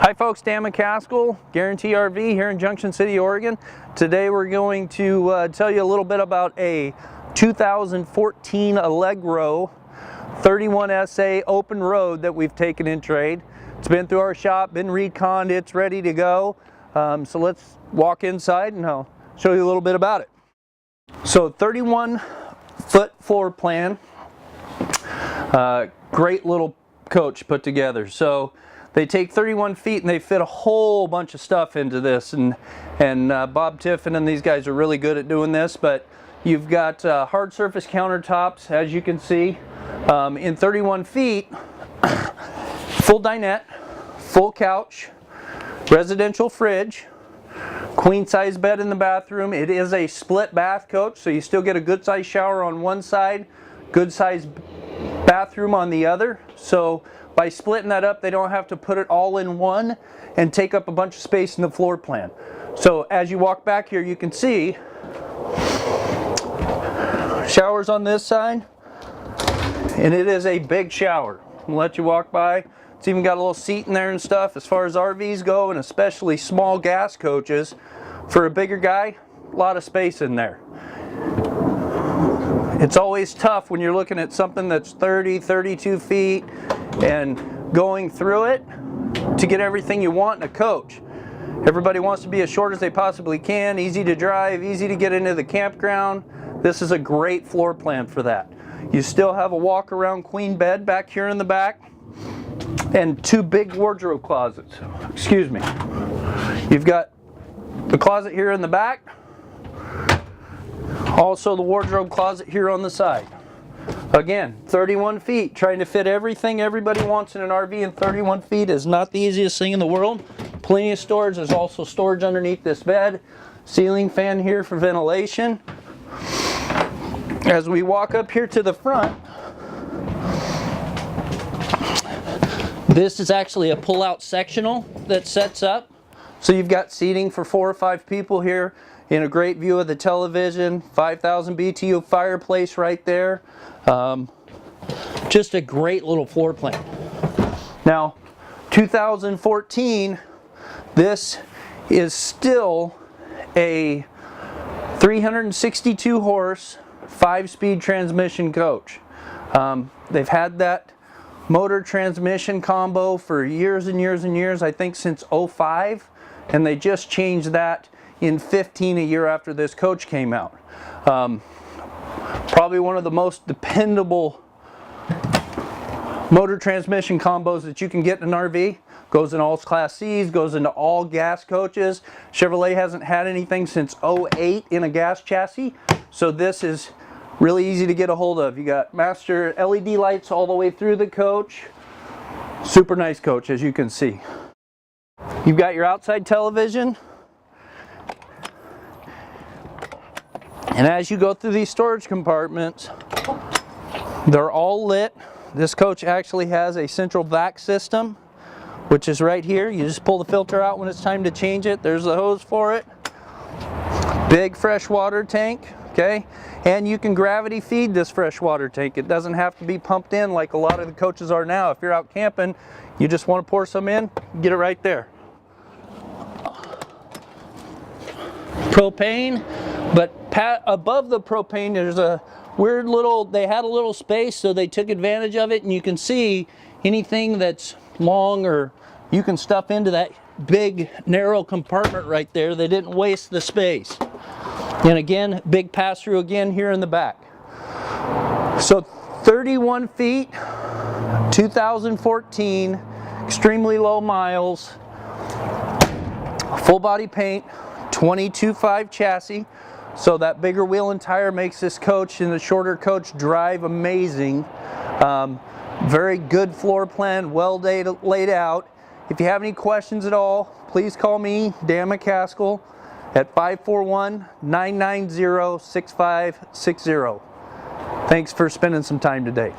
Hi folks, Dan McCaskill, Guaranty RV here in Junction City, Oregon. Today we're going to tell you a little bit about a 2014 Allegro 31SA open road that we've taken in trade. It's been through our shop, been reconned, it's ready to go. So let's walk inside and I'll show you a little bit about it. So 31-foot floor plan, great little coach put together. So they take 31 feet and they fit a whole bunch of stuff into this, and Bob Tiffin and these guys are really good at doing this. But you've got hard surface countertops, as you can see, in 31 feet, full dinette, full couch, residential fridge, queen size bed in the bathroom. It is a split bath coach, so you still get a good size shower on one side, good size bathroom on the other. So by splitting that up, they don't have to put it all in one and take up a bunch of space in the floor plan. So as you walk back here, you can see showers on this side, and it is a big shower. I'll let you walk by. It's even got a little seat in there and stuff. As far as RVs go, and especially small gas coaches, for a bigger guy, a lot of space in there. It's always tough when you're looking at something that's 30, 32 feet and going through it to get everything you want in a coach. Everybody wants to be as short as they possibly can, easy to drive, easy to get into the campground. This is a great floor plan for that. You still have a walk around queen bed back here in the back and two big wardrobe closets. Excuse me. You've got the closet here in the back, also the wardrobe closet here on the side. Again, 31 feet, trying to fit everything everybody wants in an RV in 31 feet is not the easiest thing in the world. Plenty of storage. There's also storage underneath this bed. Ceiling fan here for ventilation. As we walk up here to the front, this is actually a pull-out sectional that sets up. So you've got seating for 4 or 5 people here in a great view of the television, 5,000 BTU fireplace right there. Just a great little floor plan. Now, 2014, this is still a 362 horse, 5-speed transmission coach. They've had that motor transmission combo for years and years and years, I think since '05, and they just changed that in 15, a year after this coach came out. Probably one of the most dependable motor transmission combos that you can get in an RV. Goes in all Class C's, goes into all gas coaches. Chevrolet hasn't had anything since '08 in a gas chassis, so this is really easy to get a hold of. You got master LED lights all the way through the coach. Super nice coach, as you can see. You've got your outside television. And as you go through these storage compartments, they're all lit. This coach actually has a central vac system, which is right here. You just pull the filter out when it's time to change it. There's the hose for it. Big freshwater tank, okay? And you can gravity feed this freshwater tank. It doesn't have to be pumped in like a lot of the coaches are now. If you're out camping, you just want to pour some in, get it right there. Propane, but above the propane there's a weird little, they had a little space, so they took advantage of it, and you can see anything that's long or you can stuff into that big narrow compartment right there. They didn't waste the space. And again, big pass through again here in the back. So 31 feet, 2014, extremely low miles, full body paint, 22.5 chassis. So that bigger wheel and tire makes this coach and the shorter coach drive amazing. Very good floor plan, well laid out. If you have any questions at all, please call me, Dan McCaskill, at 541-990-6560. Thanks for spending some time today.